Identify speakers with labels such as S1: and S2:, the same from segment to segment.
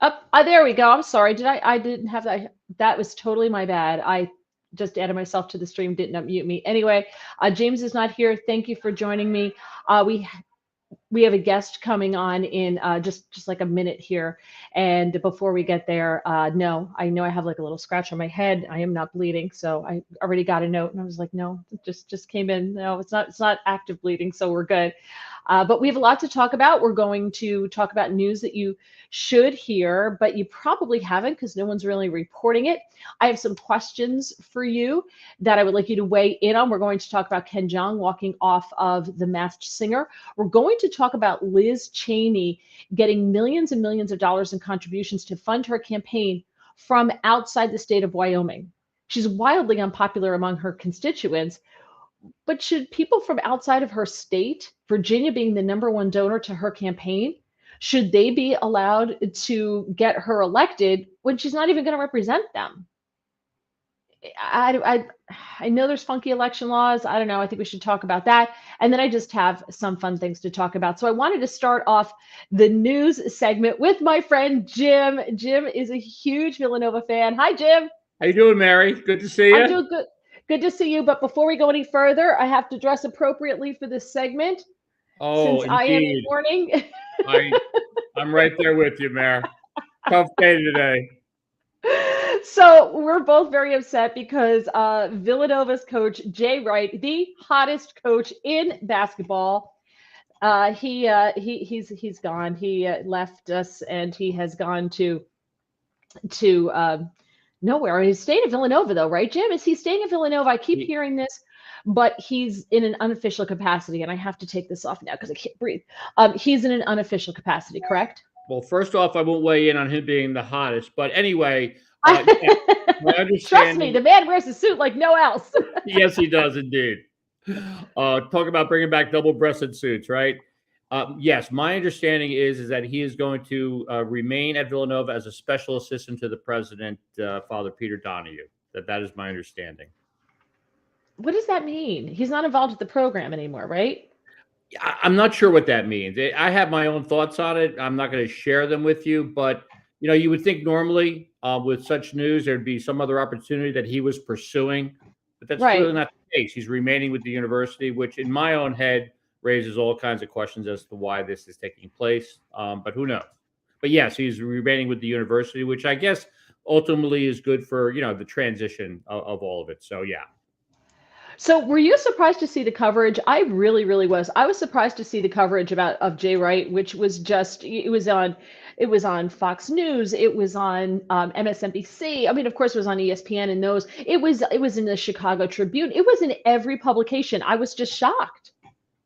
S1: Up, there we go. I'm sorry. I didn't have that. That was totally my bad. I just added myself to the stream, didn't unmute me. Anyway, James is not here. Thank you for joining me. We have a guest coming on in just like a minute here. And before we get there, no, I know I have like a little scratch on my head. I am not bleeding, so I already got a note, and I was like, no, it just came in. No, it's not active bleeding, so we're good. But we have a lot to talk about. We're going to talk about news that you should hear, but you probably haven't because no one's really reporting it. I have some questions for you that I would like you to weigh in on. We're going to talk about Ken Jeong walking off of The Masked Singer. We're going to talk about Liz Cheney getting millions and millions of dollars in contributions to fund her campaign from outside the state of Wyoming. She's wildly unpopular among her constituents, but should people from outside of her state, Virginia being the #1 donor to her campaign, should they be allowed to get her elected when she's not even going to represent them? I know there's funky election laws. I don't know. I think we should talk about that. And then I just have some fun things to talk about. So I wanted to start off the news segment with my friend Jim. Jim is a huge Villanova fan. Hi, Jim.
S2: How you doing, Mary? Good to see you.
S1: I'm doing good. Good to see you. But before we go any further, I have to dress appropriately for this segment.
S2: Oh,
S1: since I am in mourning.
S2: I'm right there with you, Mary. Tough day today.
S1: So we're both very upset because Villanova's coach, Jay Wright, the hottest coach in basketball, he's gone. He left us and he has gone to nowhere. He's staying at Villanova though, right, Jim? Is he staying at Villanova? I keep hearing this, but he's in an unofficial capacity, and I have to take this off now because I can't breathe. He's in an unofficial capacity, correct?
S2: Well, first off, I won't weigh in on him being the hottest, but anyway,
S1: trust me, the man wears a suit like no else.
S2: Yes, he does indeed. Talk about bringing back double-breasted suits, right? Yes, my understanding is that he is going to remain at Villanova as a special assistant to the president, Father Peter Donahue. That is my understanding.
S1: What does that mean? He's not involved with the program anymore, right?
S2: I'm not sure what that means. I have my own thoughts on it. I'm not going to share them with you, but you would think normally with such news there'd be some other opportunity that he was pursuing, but that's really not the case. He's remaining with the university, which in my own head raises all kinds of questions as to why this is taking place. But who knows? But yes, he's remaining with the university, which I guess ultimately is good for the transition of all of it. So yeah.
S1: So were you surprised to see the coverage? I really, really was. I was surprised to see the coverage of Jay Wright, which was just, it was on Fox News. It was on MSNBC. I mean, of course, it was on ESPN and those. It was in the Chicago Tribune. It was in every publication. I was just shocked.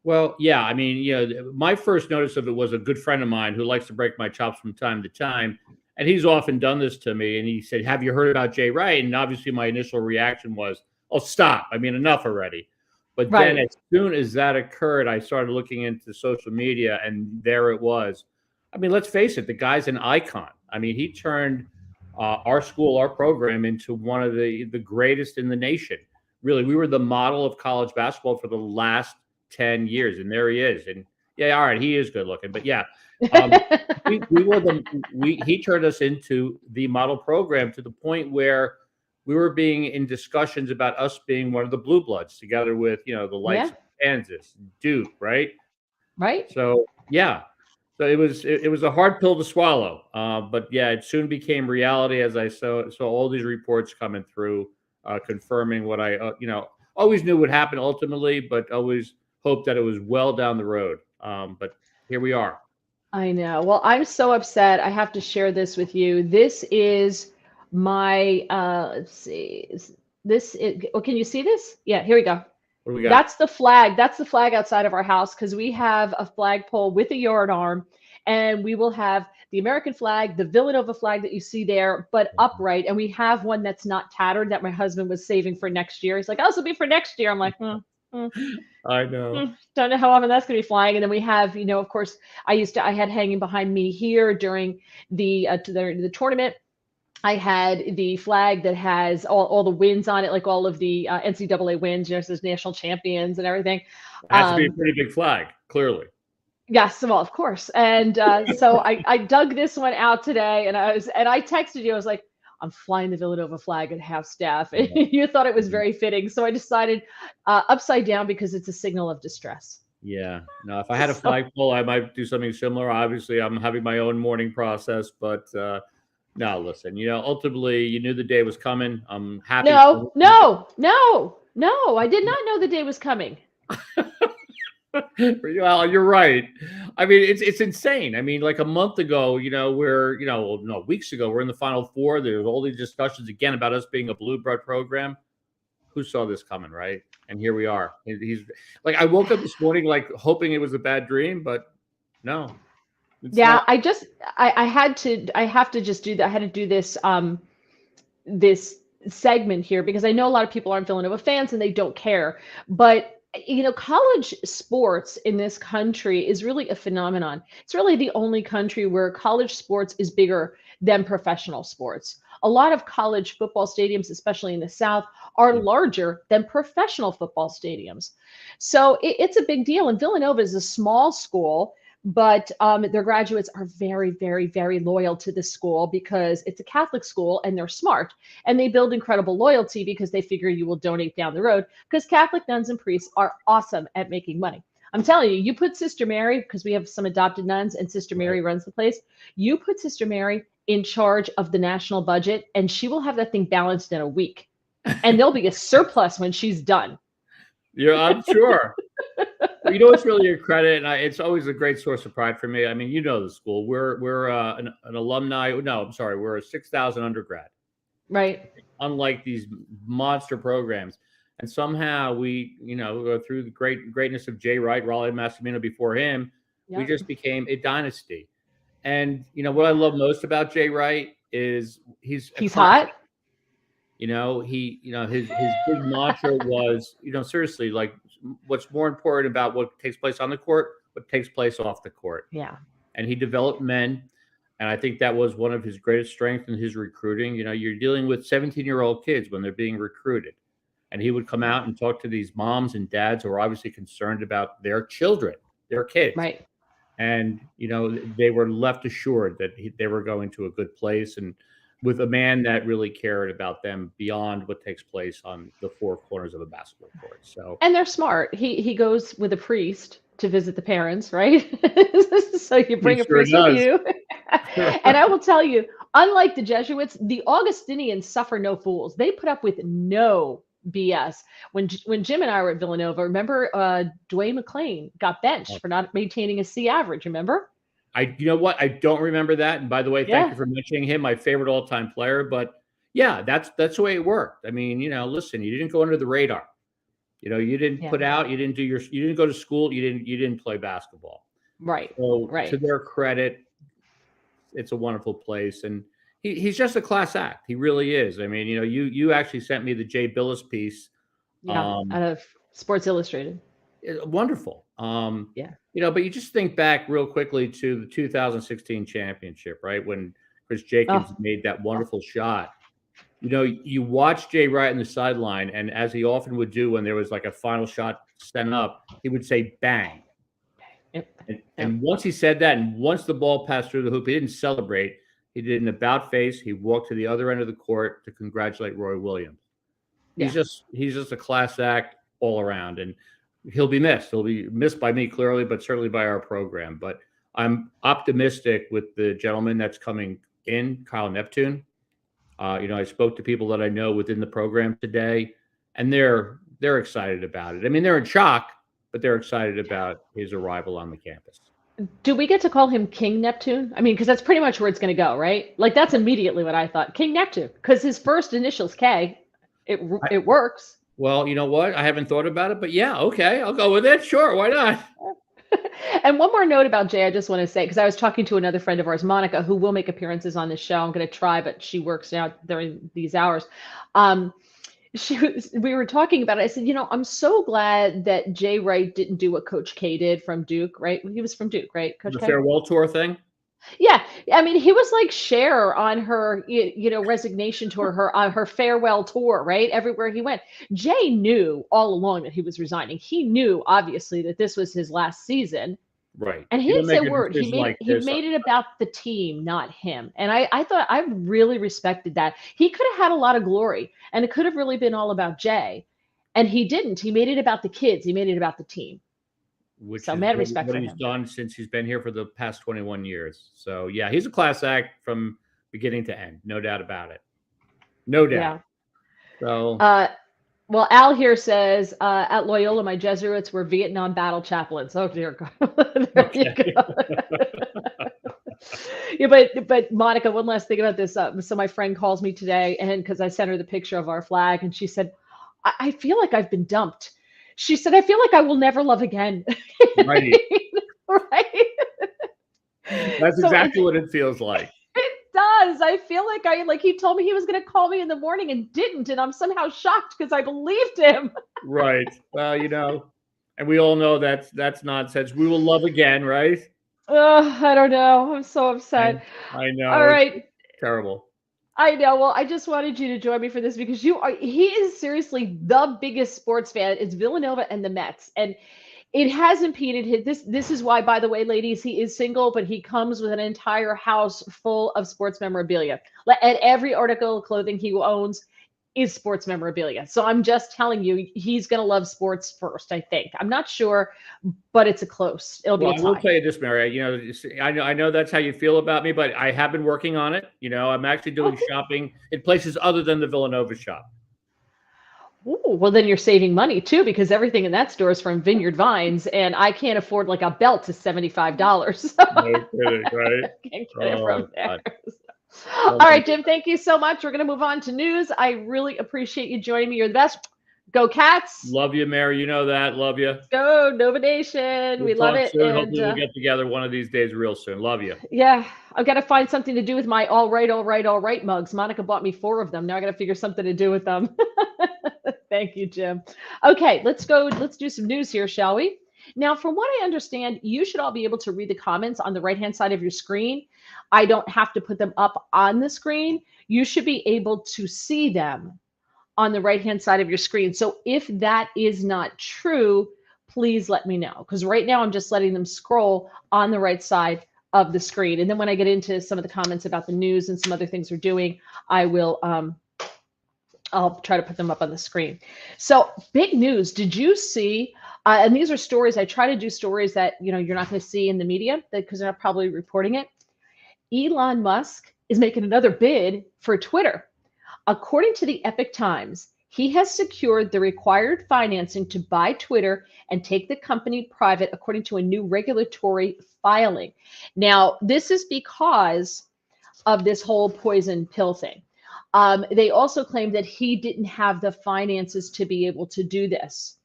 S2: Well, yeah. I mean, my first notice of it was a good friend of mine who likes to break my chops from time to time. And he's often done this to me. And he said, "Have you heard about Jay Wright?" And obviously my initial reaction was, "Oh, stop. I mean, enough already." But then as soon as that occurred, I started looking into social media and there it was. I mean, let's face it, the guy's an icon. I mean, he turned our school, our program into one of the greatest in the nation. Really, we were the model of college basketball for the last 10 years. And there he is. And yeah, all right, he is good looking. But yeah, he turned us into the model program to the point where we were being in discussions about us being one of the blue bloods together with, the likes of Kansas, Duke, right?
S1: Right.
S2: So, yeah. So it was a hard pill to swallow. But yeah, it soon became reality as I saw all these reports coming through, confirming what I, always knew would happen ultimately, but always hoped that it was well down the road. But here we are.
S1: I know. Well, I'm so upset. I have to share this with you. This is my let's see, can you see this? Yeah, here we go.
S2: What do we got?
S1: That's the flag outside of our house, because we have a flagpole with a yard arm, and we will have the American flag, the Villanova flag that you see there, but upright. And we have one that's not tattered that my husband was saving for next year. He's like, "Oh, this will be for next year." I'm like,
S2: I know.
S1: Don't know how often that's going to be flying. And then we have, of course, I had hanging behind me here during the tournament. I had the flag that has all the wins on it, like all of the NCAA wins, says national champions and everything.
S2: It has to be a pretty big flag, clearly.
S1: Yes, well, of course. And so I dug this one out today, and I texted you. I was like, I'm flying the Villanova flag at half staff. And
S2: Yeah.
S1: you thought it was very fitting, so I decided upside down because it's a signal of distress.
S2: Yeah. No, if I had a
S1: So
S2: flagpole, I might do something similar. Obviously, I'm having my own mourning process, but no, listen, ultimately, you knew the day was coming. I'm happy
S1: no,
S2: for you.
S1: no, no, no. I did not know the day was coming.
S2: Well, you're right. I mean, it's insane. I mean, like a month ago, we're, well, no, weeks ago, we're in the Final Four. There's all these discussions again about us being a blue blood program. Who saw this coming, right? And here we are. He's like, I woke up this morning like hoping it was a bad dream, but no, it's
S1: Yeah,
S2: not.
S1: I have to just do that. I had to do this segment here because I know a lot of people aren't Villanova fans and they don't care. But college sports in this country is really a phenomenon. It's really the only country where college sports is bigger than professional sports. A lot of college football stadiums, especially in the South, are
S2: Yeah.
S1: larger than professional football stadiums. So it's a big deal. And Villanova is a small school, but their graduates are very, very, very loyal to the school because it's a Catholic school and they're smart. And they build incredible loyalty because they figure you will donate down the road because Catholic nuns and priests are awesome at making money. I'm telling you, you put Sister Mary, because we have some adopted nuns and Sister
S2: Right.
S1: Mary runs the place, you put Sister Mary in charge of the national budget and she will have that thing balanced in a week. And there'll be a surplus when she's done.
S2: Yeah, I'm sure. It's really a credit, and it's always a great source of pride for me. I mean, the school. We're an alumni. No, I'm sorry, we're a 6,000 undergrad.
S1: Right.
S2: Unlike these monster programs, and somehow we, through the greatness of Jay Wright, Raleigh Massimino before him, we
S1: Yep.
S2: just became a dynasty. And what I love most about Jay Wright is he's a
S1: He's
S2: classic.
S1: hot.
S2: His big mantra was, seriously, like what's more important about what takes place on the court, what takes place off the court.
S1: Yeah.
S2: And he developed men. And I think that was one of his greatest strengths in his recruiting. You're dealing with 17-year-old kids when they're being recruited. And he would come
S1: Yeah.
S2: out and talk to these moms and dads who are obviously concerned about their children, their kids.
S1: Right.
S2: And, they were left assured that they were going to a good place and with a man that really cared about them beyond what takes place on the four corners of a basketball court. So,
S1: And they're smart. He goes with a priest to visit the parents, right? So you
S2: he
S1: bring a
S2: sure
S1: priest with
S2: does.
S1: you. And I will tell you, unlike the Jesuits, the Augustinians suffer no fools. They put up with no BS. When Jim and I were at Villanova, remember Dwayne McClain got benched for not maintaining a C average, remember?
S2: You know what? I don't remember that. And by the way, thank
S1: Yeah.
S2: you for mentioning him, my favorite all-time player. But yeah, that's the way it worked. I mean, listen, you didn't go under the radar. You didn't
S1: Yeah.
S2: put out, you didn't go to school, you didn't play basketball.
S1: Right.
S2: So to
S1: Right.
S2: their credit, it's a wonderful place. And he's just a class act. He really is. I mean, you actually sent me the Jay Billis piece.
S1: Yeah. Out of Sports Illustrated.
S2: Wonderful.
S1: Yeah.
S2: But you just think back real quickly to the 2016 championship, right? When Chris Jacobs
S1: Oh,
S2: made that wonderful shot. You watch Jay Wright on the sideline, and as he often would do when there was like a final shot sent up, he would say bang.
S1: yep.
S2: And,
S1: Yep.
S2: and once he said that, and once the ball passed through the hoop, he didn't celebrate. He did an about face. He walked to the other end of the court to congratulate Roy Williams.
S1: Yeah.
S2: He's just a class act all around, and he'll be missed. He'll be missed by me clearly, but certainly by our program. But I'm optimistic with the gentleman that's coming in, Kyle Neptune. I spoke to people that I know within the program today, and they're excited about it. I mean, they're in shock, but they're excited about his arrival on the campus.
S1: Do we get to call him King Neptune? I mean, because that's pretty much where it's going to go, right? Like that's immediately what I thought. King Neptune, because his first initial's K. It works.
S2: Well, you know what? I haven't thought about it, but yeah, okay, I'll go with it. Sure, why not?
S1: And one more note about Jay, I just want to say, because I was talking to another friend of ours, Monica, who will make appearances on this show. I'm going to try, but she works now during these hours. We were talking about it. I said, I'm so glad that Jay Wright didn't do what Coach K did from Duke, right? He was from Duke, right? Coach
S2: The
S1: K?
S2: farewell tour thing.
S1: Yeah, I mean, he was like Cher on her, resignation tour, her on her farewell tour, right? Everywhere he went. Jay knew all along that he was resigning. He knew, obviously, that this was his last season.
S2: Right.
S1: And he
S2: You don't
S1: didn't say
S2: make
S1: a
S2: a
S1: word. He
S2: decision
S1: made it,
S2: like
S1: he
S2: this.
S1: made it about the team, not him. And I thought I really respected that. He could have had a lot of glory, and it could have really been all about Jay. And he didn't. He made it about the kids. He made it about the team.
S2: Which
S1: So
S2: is
S1: mad respect
S2: what
S1: for
S2: he's
S1: him.
S2: done since he's been here for the past 21 years. So yeah, he's a class act from beginning to end, no doubt about it, no doubt.
S1: Yeah.
S2: So
S1: Well, Al here says at Loyola, my Jesuits were Vietnam battle chaplains. Oh dear God, there you
S2: okay,
S1: go. Yeah, but Monica, one last thing about this. So my friend calls me today, and because I sent her the picture of our flag, and she said, I feel like I've been dumped. She said, I feel like I will never love again.
S2: right,
S1: Right?
S2: that's
S1: So
S2: exactly what it feels like.
S1: it does. I feel like he told me he was going to call me in the morning and didn't, and I'm somehow shocked because I believed him.
S2: Right. Well, and we all know that's nonsense. We will love again, right?
S1: I don't know. I'm so
S2: I
S1: upset.
S2: I
S1: All
S2: know it's
S1: right.
S2: terrible.
S1: I know. Well, I just wanted you to join me for this because he is seriously the biggest sports fan. It's Villanova and the Mets. And it has impeded his this is why, by the way, ladies, he is single, but he comes with an entire house full of sports memorabilia. And every article of clothing he owns is sports memorabilia. So I'm just telling you, he's gonna love sports first, I think. I'm not sure, but it'll be
S2: Well,
S1: a
S2: I will
S1: tie.
S2: tell you this, Mary. I know that's how you feel about me, but I have been working on it. I'm actually doing
S1: Okay.
S2: shopping in places other than the Villanova shop.
S1: Ooh, well, then you're saving money too, because everything in that store is from Vineyard Vines, and I can't afford like a belt to $75. So
S2: No kidding, right?
S1: can't get it
S2: Oh
S1: from there.
S2: God.
S1: All right, Jim, thank you so much. We're going to move on to news. I really appreciate you joining me. You're the best. Go Cats.
S2: Love you, Mary. You know that. Love you.
S1: Go Nova Nation.
S2: We'll
S1: We love
S2: talk
S1: it.
S2: soon.
S1: And
S2: Hopefully, we'll get together one of these days real soon. Love you.
S1: yeah, I've got to find something to do with my all right mugs. Monica bought me 4 of them. Now I got to figure something to do with them. Thank you, Jim. Okay, let's go. Let's do some news here, shall we? Now, from what I understand, you should all be able to read the comments on the right-hand side of your screen. I don't have to put them up on the screen. You should be able to see them on the right-hand side of your screen. So if that is not true, please let me know. Because right now I'm just letting them scroll on the right side of the screen. And then when I get into some of the comments about the news and some other things we're doing, I'll try to put them up on the screen. So big news. Did you see, and these are stories, I try to do stories that, you're not going to see in the media because they're not probably reporting it. Elon Musk is making another bid for Twitter. According to the Epic Times, he has secured the required financing to buy Twitter and take the company private, according to a new regulatory filing. Now, this is because of this whole poison pill thing. They also claim that he didn't have the finances to be able to do this.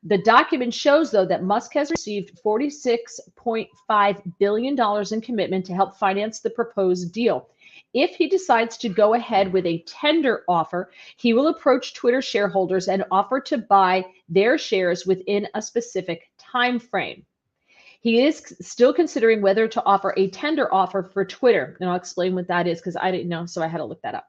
S1: The document shows, though, that Musk has received $46.5 billion in commitment to help finance the proposed deal. If he decides to go ahead with a tender offer, he will approach Twitter shareholders and offer to buy their shares within a specific time frame. He is still considering whether to offer a tender offer for Twitter. And I'll explain what that is because I didn't know, so I had to look that up.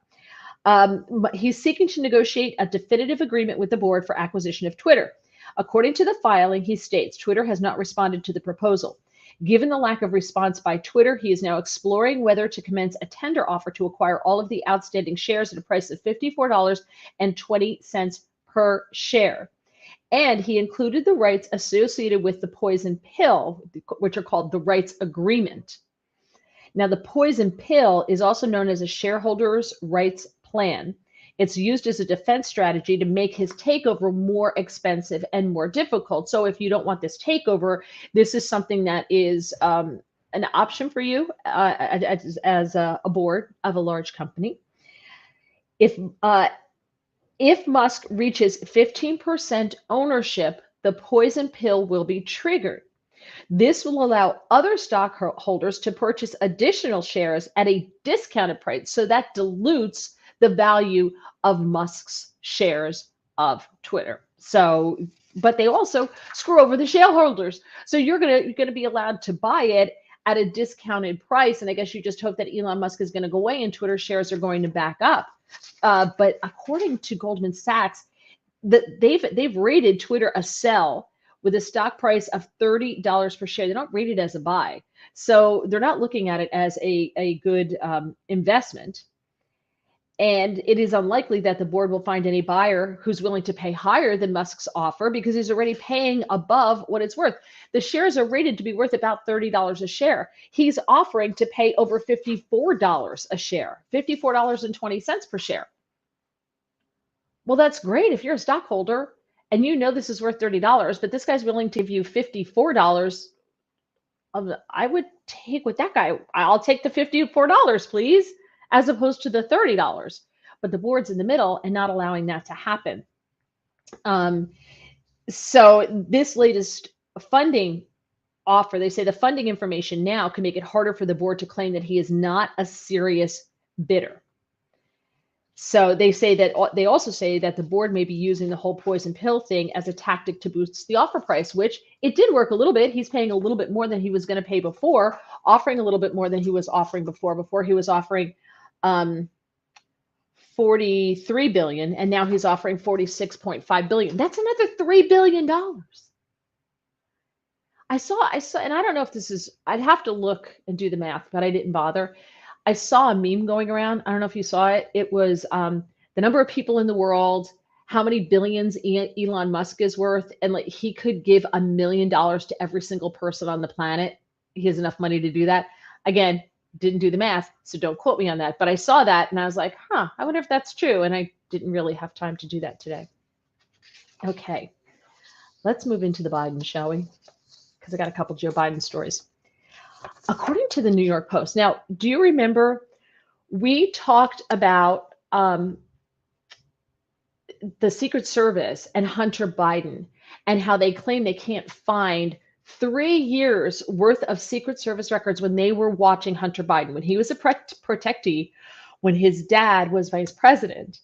S1: He's seeking to negotiate a definitive agreement with the board for acquisition of Twitter. According to the filing, he states Twitter has not responded to the proposal. Given the lack of response by Twitter, he is now exploring whether to commence a tender offer to acquire all of the outstanding shares at a price of $54.20 per share. And he included the rights associated with the poison pill, which are called the rights agreement. Now, the poison pill is also known as a shareholders' rights plan. It's used as a defense strategy to make his takeover more expensive and more difficult. So if you don't want this takeover, this is something that is an option for you as a board of a large company. If Musk reaches 15% ownership, the poison pill will be triggered. This will allow other stockholders to purchase additional shares at a discounted price. So that dilutes the value of Musk's shares of Twitter. So, but they also screw over the shareholders. So you're gonna be allowed to buy it at a discounted price. And I guess you just hope that Elon Musk is going to go away and Twitter shares are going to back up. But according to Goldman Sachs, they've rated Twitter a sell with a stock price of $30 per share. They don't rate it as a buy. So they're not looking at it as a good investment. And it is unlikely that the board will find any buyer who's willing to pay higher than Musk's offer because he's already paying above what it's worth. The shares are rated to be worth about $30 a share. He's offering to pay over $54 a share, $54.20 per share. Well, that's great if you're a stockholder and you know this is worth $30, but this guy's willing to give you $54. I would take with that guy. I'll take the $54, please, as opposed to the $30. But the board's in the middle and not allowing that to happen. So this latest funding offer, they say the funding information now can make it harder for the board to claim that he is not a serious bidder. So they say that they also say that the board may be using the whole poison pill thing as a tactic to boost the offer price, which it did work a little bit. He's paying a little bit more than he was going to pay before, offering a little bit more than he was offering before. Before he was offering $43 billion, and now he's offering $46.5 billion. That's another $3 billion. I saw, and I don't know if this is, I'd have to look and do the math, but I didn't bother. I saw a meme going around. I don't know if you saw it. It was the number of people in the world, how many billions Elon Musk is worth, and like he could give $1 million to every single person on the planet. He has enough money to do that. Again, didn't do the math, so don't quote me on that. But I saw that and I was like, I wonder if that's true. And I didn't really have time to do that today. Okay, let's move into the Biden, shall we? Because I got a couple Joe Biden stories. According to the New York Post. Now, do you remember we talked about the Secret Service and Hunter Biden and how they claim they can't find 3 years worth of Secret Service records when they were watching Hunter Biden, when he was a protectee, when his dad was vice president.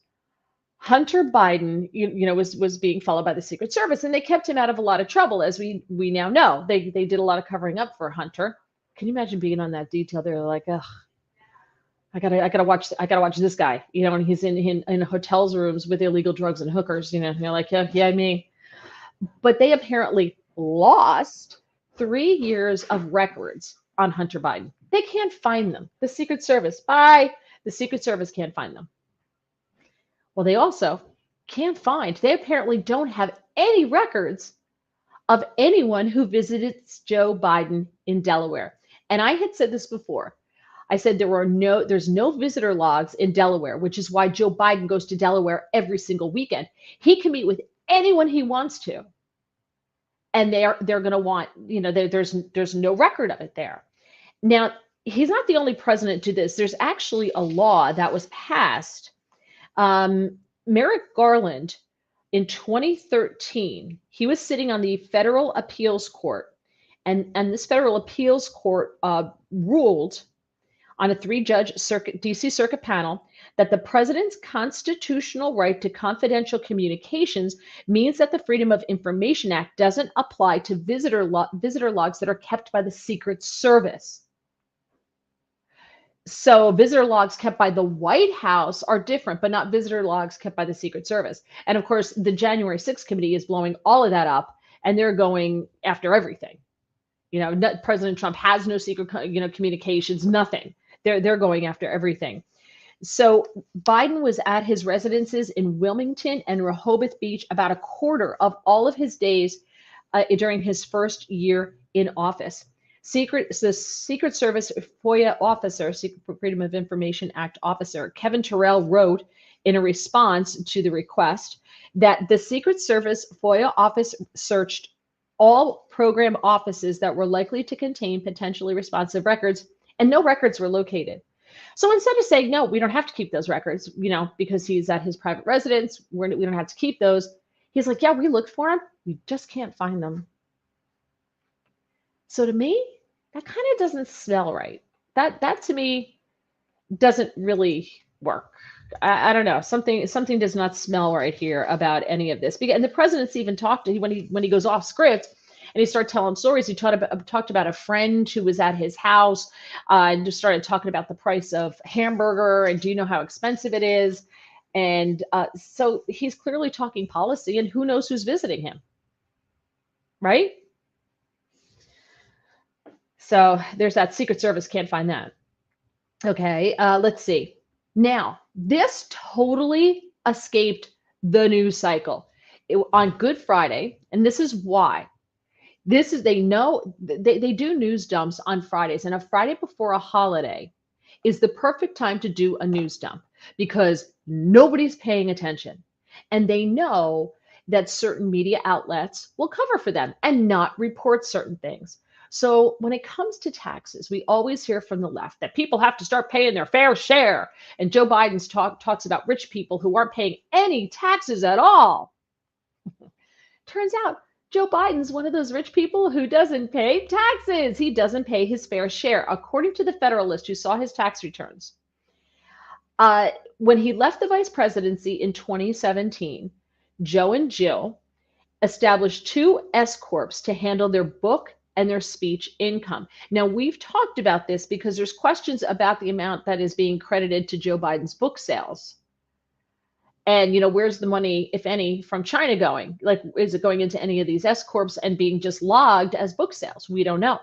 S1: Hunter Biden, was being followed by the Secret Service, and they kept him out of a lot of trouble, as we now know. They did a lot of covering up for Hunter. Can you imagine being on that detail? They're like, ugh, I gotta watch this guy, and he's in hotels rooms with illegal drugs and hookers, and they're like, yeah, me. But they apparently lost 3 years of records on Hunter Biden. They can't find them. The Secret Service, the Secret Service can't find them. Well, they also can't find, they apparently don't have any records of anyone who visited Joe Biden in Delaware. And I had said this before. I said there's no visitor logs in Delaware, which is why Joe Biden goes to Delaware every single weekend. He can meet with anyone he wants to. And they're going to want, there's no record of it there. Now, he's not the only president to do this. There's actually a law that was passed. Merrick Garland, in 2013, he was sitting on the Federal Appeals Court, and this Federal Appeals Court ruled on a 3-judge DC Circuit panel that the president's constitutional right to confidential communications means that the Freedom of Information Act doesn't apply to visitor logs that are kept by the Secret Service. So visitor logs kept by the White House are different, but not visitor logs kept by the Secret Service. And of course, the January 6th committee is blowing all of that up, and they're going after everything. President Trump has no secret, communications, nothing. They're going after everything. So Biden was at his residences in Wilmington and Rehoboth Beach about a quarter of all of his days during his first year in office. The Secret Service FOIA officer, Secret Freedom of Information Act officer, Kevin Terrell wrote in a response to the request that the Secret Service FOIA office searched all program offices that were likely to contain potentially responsive records, and no records were located. So instead of saying, no, we don't have to keep those records, because he's at his private residence, we don't have to keep those. He's like, yeah, we looked for them. We just can't find them. So to me, that kind of doesn't smell right. That to me doesn't really work. I don't know. Something does not smell right here about any of this. And the president's even talked to when he goes off script and he started telling stories. He talked about a friend who was at his house and just started talking about the price of hamburger and do you know how expensive it is? And so he's clearly talking policy, and who knows who's visiting him. right? So there's that. Secret Service can't find that. Okay, let's see. Now, this totally escaped the news cycle on Good Friday, and this is why. This is, they know, they do news dumps on Fridays, and a Friday before a holiday is the perfect time to do a news dump because nobody's paying attention. And they know that certain media outlets will cover for them and not report certain things. So when it comes to taxes, we always hear from the left that people have to start paying their fair share. And Joe Biden's talks about rich people who aren't paying any taxes at all. Turns out Joe Biden's one of those rich people who doesn't pay taxes. He doesn't pay his fair share, according to the Federalist who saw his tax returns. When he left the vice presidency in 2017, Joe and Jill established 2 S corps to handle their book and their speech income. Now, we've talked about this because there's questions about the amount that is being credited to Joe Biden's book sales. And, where's the money, if any, from China going? Like, is it going into any of these S corps and being just logged as book sales? We don't know.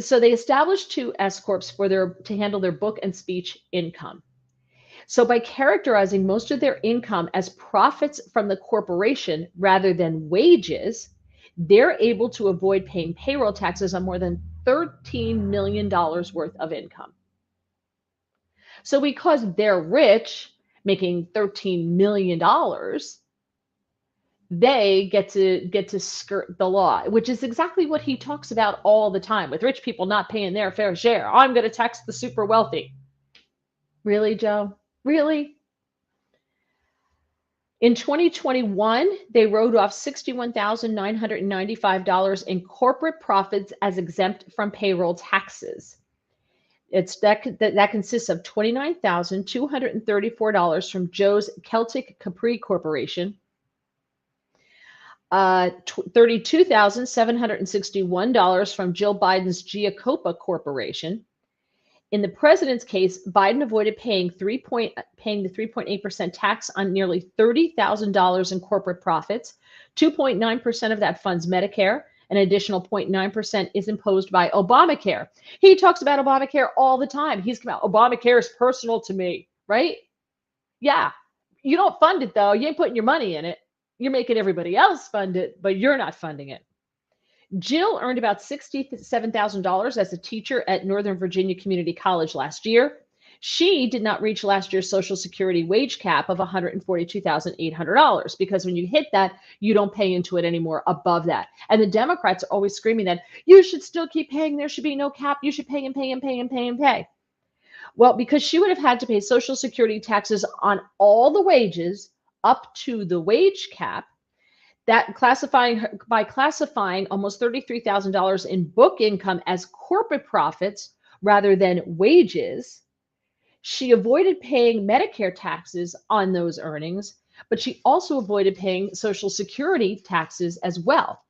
S1: So they established 2 S corps to handle their book and speech income. So by characterizing most of their income as profits from the corporation rather than wages, they're able to avoid paying payroll taxes on more than $13 million worth of income. So because they're rich, making $13 million, they get to skirt the law, which is exactly what he talks about all the time, with rich people not paying their fair share. I'm going to tax the super wealthy. Really, Joe? Really? In 2021, they wrote off $61,995 in corporate profits as exempt from payroll taxes. That consists of $29,234 from Joe's Celtic Capri Corporation, $32,761 from Jill Biden's Giacopa Corporation. In the president's case, Biden avoided paying the 3.8% tax on nearly $30,000 in corporate profits. 2.9% of that funds Medicare. An additional 0.9% is imposed by Obamacare. He talks about Obamacare all the time. He's about Obamacare is personal to me, right? Yeah. You don't fund it, though. You ain't putting your money in it. You're making everybody else fund it, but you're not funding it. Jill earned about $67,000 as a teacher at Northern Virginia Community College last year. She did not reach last year's Social Security wage cap of $142,800 because when you hit that, you don't pay into it anymore above that. And the Democrats are always screaming that you should still keep paying. There should be no cap. You should pay and pay and pay and pay and pay. Well, because she would have had to pay Social Security taxes on all the wages up to the wage cap, that classifying almost $33,000 in book income as corporate profits rather than wages, she avoided paying Medicare taxes on those earnings, but she also avoided paying Social Security taxes as well.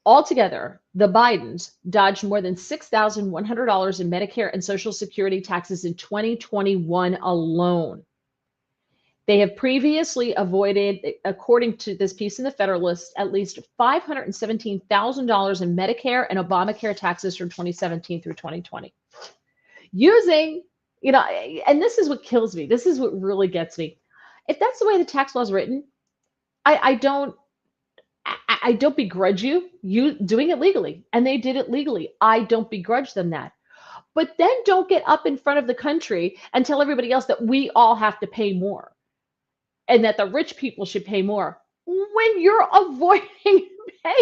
S1: Altogether, the Bidens dodged more than $6,100 in Medicare and Social Security taxes in 2021 alone. They have previously avoided, according to this piece in the Federalist, at least $517,000 in Medicare and Obamacare taxes from 2017 through 2020. Using, and this is what kills me. This is what really gets me. If that's the way the tax law is written, I don't begrudge you doing it legally, and they did it legally. I don't begrudge them that. But then don't get up in front of the country and tell everybody else that we all have to pay more and that the rich people should pay more when you're avoiding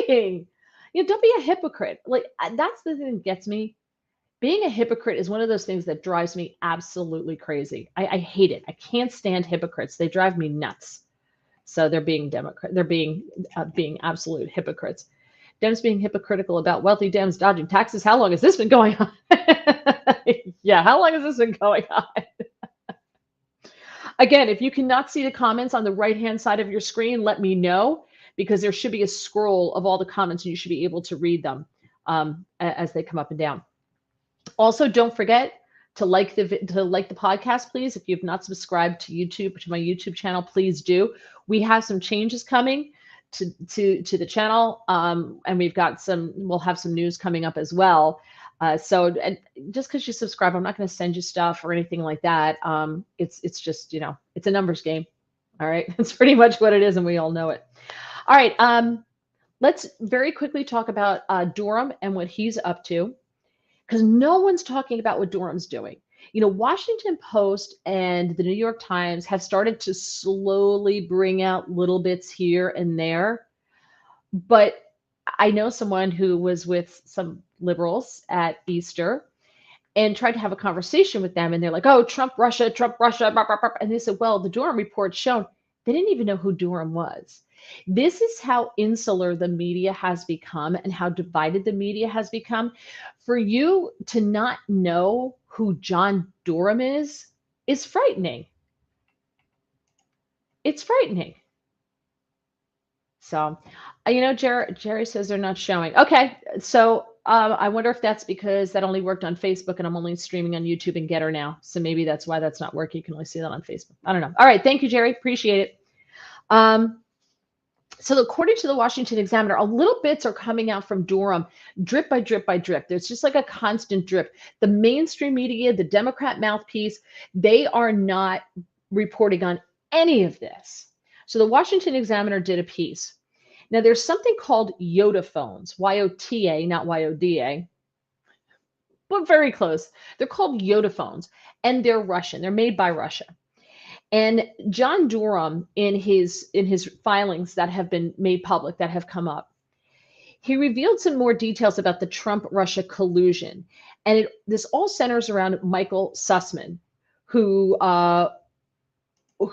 S1: paying. Don't be a hypocrite. Like, that's the thing that gets me. Being a hypocrite is one of those things that drives me absolutely crazy. I hate it. I can't stand hypocrites. They drive me nuts. So they're being being absolute hypocrites. Dems being hypocritical about wealthy Dems dodging taxes. How long has this been going on? Yeah, how long has this been going on? Again, if you cannot see the comments on the right-hand side of your screen, let me know, because there should be a scroll of all the comments and you should be able to read them as they come up and down. Also, don't forget to like the podcast, please. If you've not subscribed to my YouTube channel, please do. We have some changes coming. to the channel, and we'll have some news coming up as well. So and just because you subscribe, I'm not going to send you stuff or anything like that. It's just, it's a numbers game. All right, it's pretty much what it is, and we all know it. All right, let's very quickly talk about Durham and what he's up to, because no one's talking about what Durham's doing. Washington Post and the New York Times have started to slowly bring out little bits here and there. But I know someone who was with some liberals at Easter and tried to have a conversation with them. And they're like, oh, Trump, Russia. Blah, blah, blah. And they said, well, the Durham report shown they didn't even know who Durham was. This is how insular the media has become and how divided the media has become. For you to not know who John Durham is frightening. It's frightening. So, Jerry says they're not showing. Okay, so I wonder if that's because that only worked on Facebook and I'm only streaming on YouTube and Getter now. So maybe that's why that's not working. You can only see that on Facebook. I don't know. All right, thank you, Jerry. Appreciate it. So according to the Washington Examiner, a little bits are coming out from Durham, drip by drip by drip. There's just like a constant drip. The mainstream media, the Democrat mouthpiece, they are not reporting on any of this. So the Washington Examiner did a piece. Now there's something called Yoda phones, Y-O-T-A, not Y-O-D-A, but very close. They're called Yoda phones, and they're Russian. They're made by Russia. And John Durham, in his filings that have been made public, that have come up, he revealed some more details about the Trump-Russia collusion. And this all centers around Michael Sussman, who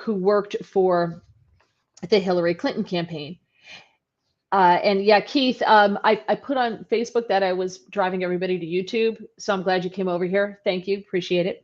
S1: worked for the Hillary Clinton campaign. And yeah, Keith, I put on Facebook that I was driving everybody to YouTube. So I'm glad you came over here. Thank you. Appreciate it.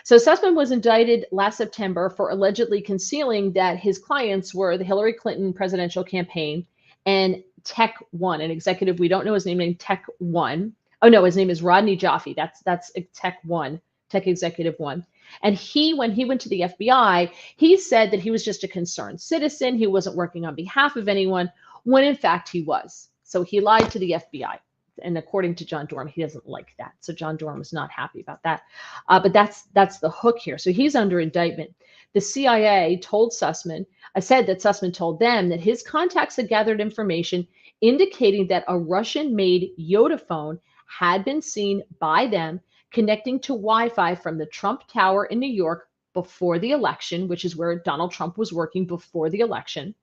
S1: So Sussman was indicted last September for allegedly concealing that his clients were the Hillary Clinton presidential campaign and Tech One, an executive we don't know his name, named Tech One. Oh no, his name is Rodney Jaffe. That's Tech One, Tech Executive One. And when he went to the FBI, he said that he was just a concerned citizen. He wasn't working on behalf of anyone, when in fact he was. So he lied to the FBI. And according to John Durham, he doesn't like that. So John Durham is not happy about that. But that's the hook here. So he's under indictment. The CIA told Sussman, said that Sussman told them that his contacts had gathered information indicating that a Russian-made Yoda phone had been seen by them connecting to Wi-Fi from the Trump Tower in New York before the election, which is where Donald Trump was working before the election.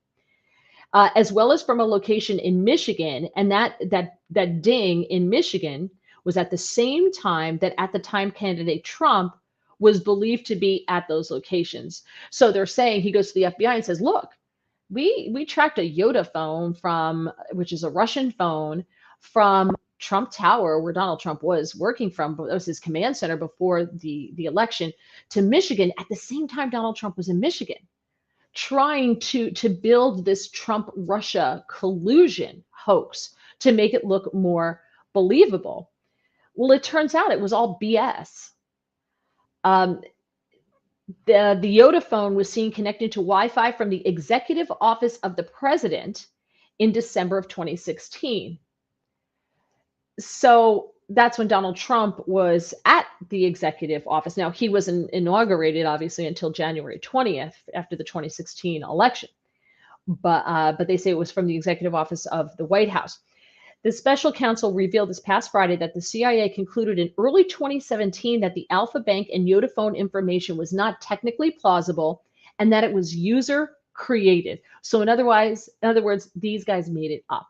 S1: As well as from a location in Michigan. And that ding in Michigan was at the same time that at the time candidate Trump was believed to be at those locations. So they're saying, he goes to the FBI and says, look, we tracked a Yoda phone which is a Russian phone, from Trump Tower, where Donald Trump was working from, but that was his command center before the election, to Michigan at the same time Donald Trump was in Michigan, trying to build this Trump-Russia collusion hoax to make it look more believable. Well, it turns out it was all BS. The Yoda phone was seen connected to Wi-Fi from the executive office of the president in December of 2016. So that's when Donald Trump was at the executive office. Now, he wasn't inaugurated, obviously, until January 20th after the 2016 election. But they say it was from the executive office of the White House. The special counsel revealed this past Friday that the CIA concluded in early 2017 that the Alpha Bank and Yoda phone information was not technically plausible and that it was user created. So in other words, these guys made it up.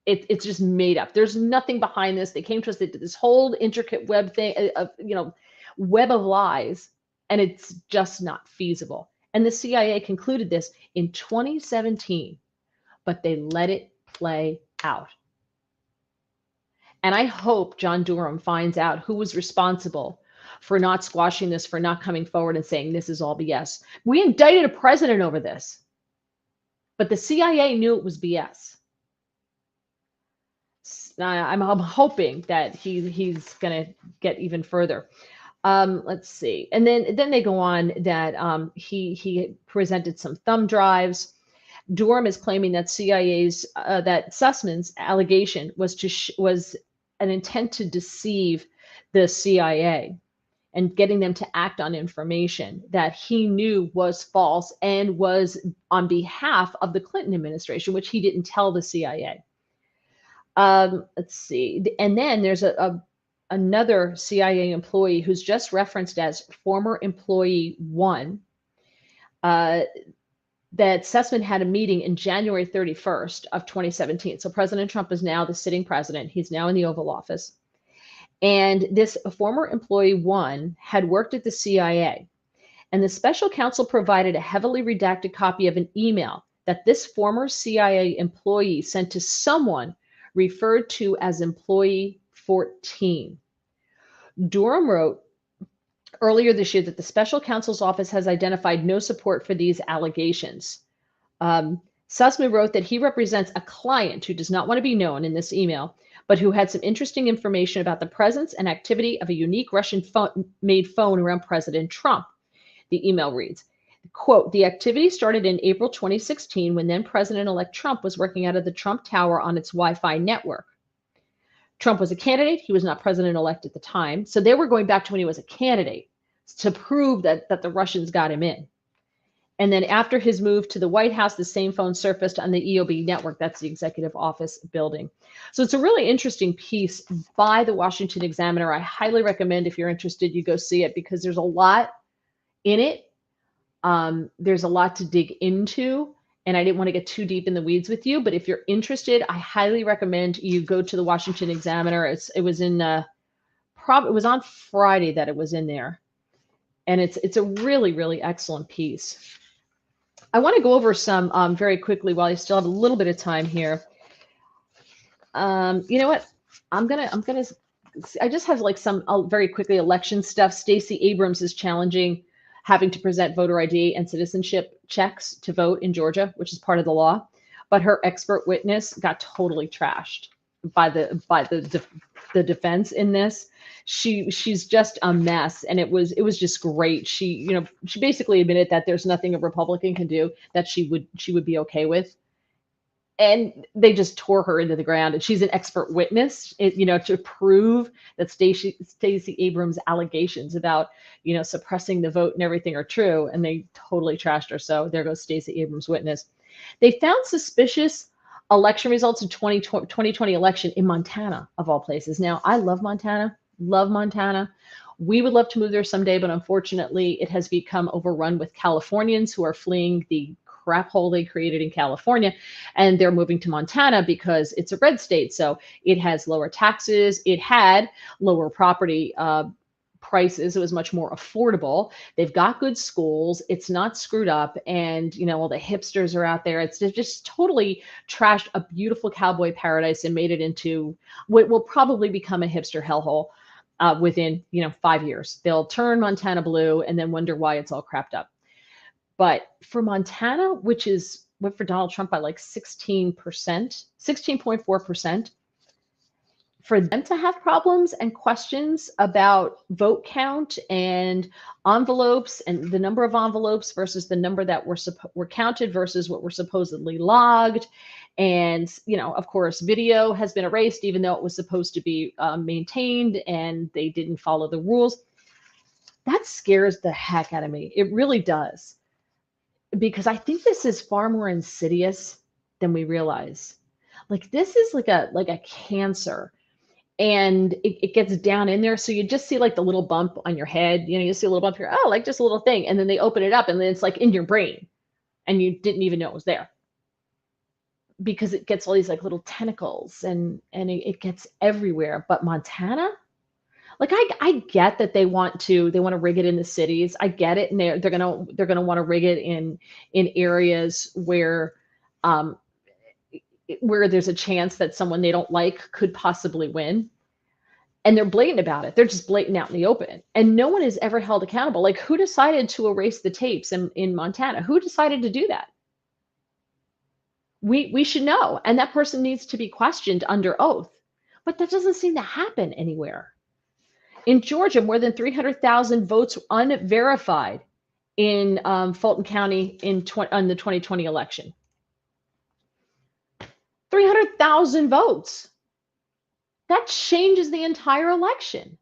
S1: It's just made up. There's nothing behind this. They came to us, they did this whole intricate web thing, web of lies, and it's just not feasible. And the CIA concluded this in 2017, but they let it play out. And I hope John Durham finds out who was responsible for not squashing this, for not coming forward and saying this is all BS. We indicted a president over this, but the CIA knew it was BS. I'm hoping that he's going to get even further. Let's see. And then they go on that he presented some thumb drives Durham is claiming that that Sussman's allegation was an intent to deceive the CIA and getting them to act on information that he knew was false and was on behalf of the Clinton administration, which he didn't tell the CIA. Let's see. And then there's another CIA employee who's just referenced as former employee 1, that Sussman had a meeting in January 31st of 2017. So President Trump is now the sitting president. He's now in the Oval Office. And this former employee 1 had worked at the CIA. And the special counsel provided a heavily redacted copy of an email that this former CIA employee sent to someone referred to as employee 14. Durham wrote earlier this year that the special counsel's office has identified no support for these allegations. Sussman wrote that he represents a client who does not want to be known in this email, but who had some interesting information about the presence and activity of a unique Russian-made phone around President Trump. The email reads, quote, the activity started in April 2016 when then President-elect Trump was working out of the Trump Tower on its Wi-Fi network. Trump was a candidate. He was not president-elect at the time. So they were going back to when he was a candidate to prove that the Russians got him in. And then after his move to the White House, the same phone surfaced on the EOB network. That's the executive office building. So it's a really interesting piece by the Washington Examiner. I highly recommend, if you're interested, you go see it because there's a lot in it. There's a lot to dig into. And I didn't want to get too deep in the weeds with you, but if you're interested, I highly recommend you go to the Washington Examiner. It was on Friday that it was in there, and it's a really, really excellent piece. I want to go over some very quickly while I still have a little bit of time here. You know what? I just have like some very quickly election stuff. Stacey Abrams is challenging having to present voter ID and citizenship checks to vote in Georgia, which is part of the law. But her expert witness got totally trashed by the defense in this. She's just a mess, and it was just great. She basically admitted that there's nothing a Republican can do that she would be okay with. And they just tore her into the ground. And she's an expert witness, to prove that Stacey Abrams' allegations about, suppressing the vote and everything are true. And they totally trashed her. So there goes Stacey Abrams' witness. They found suspicious election results in 2020 election in Montana, of all places. Now, I love Montana. We would love to move there someday, but unfortunately, it has become overrun with Californians who are fleeing the crap hole they created in California, and they're moving to Montana because it's a red state. So it has lower taxes. It had lower property prices. It was much more affordable. They've got good schools. It's not screwed up. And, all the hipsters are out there. It's just totally trashed a beautiful cowboy paradise and made it into what will probably become a hipster hellhole within, 5 years. They'll turn Montana blue and then wonder why it's all crapped up. But for Montana, which is went for Donald Trump by like 16.4%, for them to have problems and questions about vote count and envelopes and the number of envelopes versus the number that were counted versus what were supposedly logged. And, of course, video has been erased, even though it was supposed to be maintained and they didn't follow the rules. That scares the heck out of me. It really does. Because I think this is far more insidious than we realize. Like this is like a cancer, and it gets down in there. So you just see like the little bump on your head. You see a little bump here. Oh, like just a little thing, and then they open it up, and then it's like in your brain, and you didn't even know it was there. Because it gets all these like little tentacles, and it gets everywhere. But Montana. Like I get that they want to rig it in the cities. I get it, and they're gonna want to rig it in areas where there's a chance that someone they don't like could possibly win. And they're blatant about it. They're just blatant out in the open, and no one is ever held accountable. Like who decided to erase the tapes in Montana? Who decided to do that? We should know, and that person needs to be questioned under oath. But that doesn't seem to happen anywhere. In Georgia, more than 300,000 votes unverified in Fulton County on the 2020 election. 300,000 votes. That changes the entire election.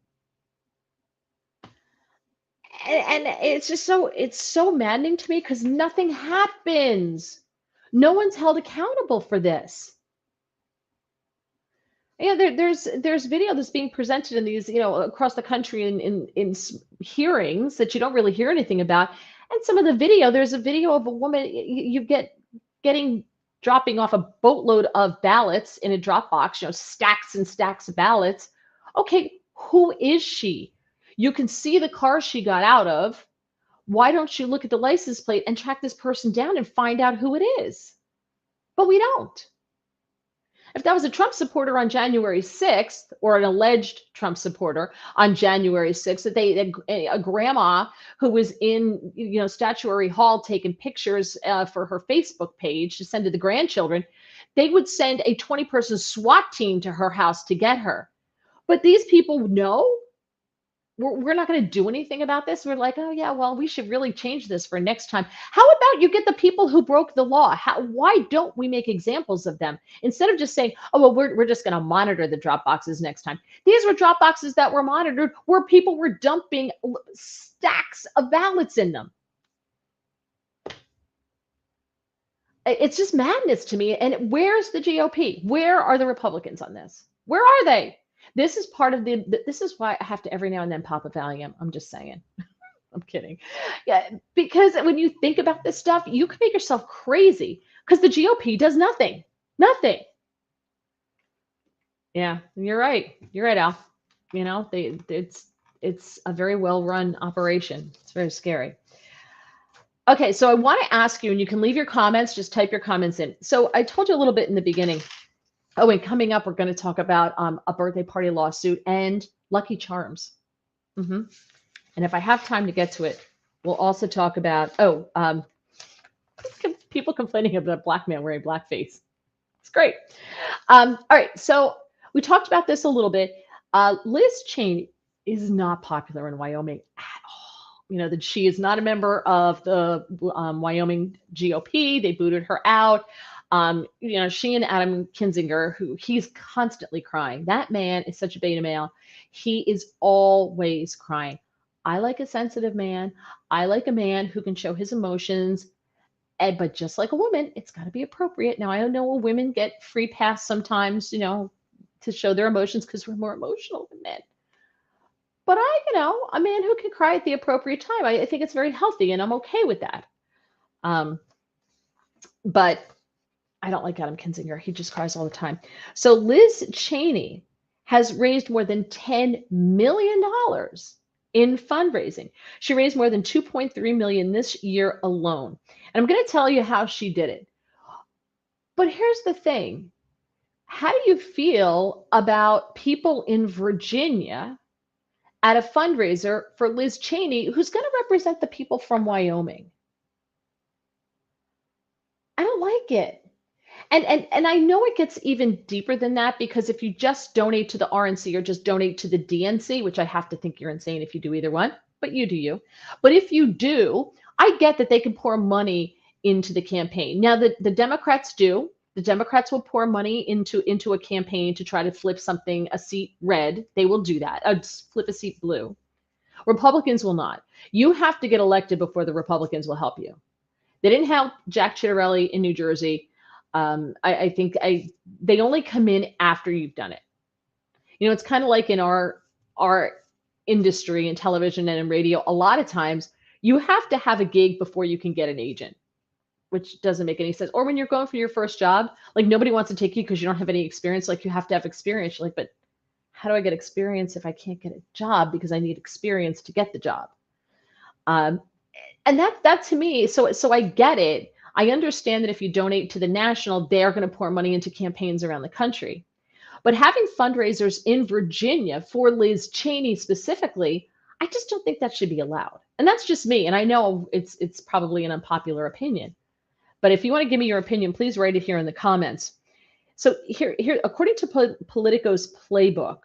S1: And it's just it's so maddening to me because nothing happens. No one's held accountable for this. Yeah, there's video that's being presented in these, across the country in hearings that you don't really hear anything about. And some of the video, there's a video of a woman you getting dropping off a boatload of ballots in a drop box, stacks and stacks of ballots. Okay, who is she? You can see the car she got out of. Why don't you look at the license plate and track this person down and find out who it is? But we don't. If that was a Trump supporter on January 6th, or an alleged Trump supporter on January 6th, that a grandma who was in, Statuary Hall taking pictures for her Facebook page to send to the grandchildren, they would send a 20-person SWAT team to her house to get her. But these people know we're not going to do anything about this. We're like, oh yeah, well, we should really change this for next time. How about you get the people who broke the law? Why don't we make examples of them instead of just saying, oh well, we're just going to monitor the drop boxes next time? These were drop boxes that were monitored where people were dumping stacks of ballots in them. It's just madness to me. And where's the GOP? Where are the Republicans on this? Where are they? This is part of this is why I have to every now and then pop a Valium. I'm just saying. I'm kidding. Yeah, because when you think about this stuff, you can make yourself crazy because the GOP does nothing. Nothing. Yeah, you're right. You're right, Al. It's a very well-run operation. It's very scary. Okay, so I want to ask you, and you can leave your comments, just type your comments in. So I told you a little bit in the beginning. Oh, and coming up, we're going to talk about a birthday party lawsuit and Lucky Charms. And if I have time to get to it, we'll also talk about, people complaining about a black man wearing blackface. It's great. All right, so we talked about this a little bit. Liz Cheney is not popular in Wyoming at all. That she is not a member of the Wyoming GOP. They booted her out. She and Adam Kinzinger, who he's constantly crying. That man is such a beta male. He is always crying. I like a sensitive man. I like a man who can show his emotions. But just like a woman, it's got to be appropriate. Now, I don't know, women get free pass sometimes, to show their emotions because we're more emotional than men. But a man who can cry at the appropriate time, I think it's very healthy, and I'm okay with that. But I don't like Adam Kinzinger. He just cries all the time. So Liz Cheney has raised more than $10 million in fundraising. She raised more than $2.3 million this year alone. And I'm going to tell you how she did it. But here's the thing. How do you feel about people in Virginia at a fundraiser for Liz Cheney, who's going to represent the people from Wyoming? I don't like it. And I know it gets even deeper than that, because if you just donate to the RNC or just donate to the DNC, which I have to think you're insane if you do either one, but you do you. But if you do, I get that they can pour money into the campaign. Now, the Democrats do. The Democrats will pour money into a campaign to try to flip a seat red. They will do that. Flip a seat blue. Republicans will not. You have to get elected before the Republicans will help you. They didn't help Jack Ciattarelli in New Jersey. I think they only come in after you've done it. It's kind of like in our industry in television and in radio. A lot of times you have to have a gig before you can get an agent, which doesn't make any sense. Or when you're going for your first job, like nobody wants to take you because you don't have any experience. Like you have to have experience. You're like, but how do I get experience if I can't get a job because I need experience to get the job? And that to me, so I get it. I understand that if you donate to the national, they're going to pour money into campaigns around the country. But having fundraisers in Virginia for Liz Cheney specifically, I just don't think that should be allowed. And that's just me. And I know it's probably an unpopular opinion. But if you want to give me your opinion, please write it here in the comments. So here, according to Politico's playbook,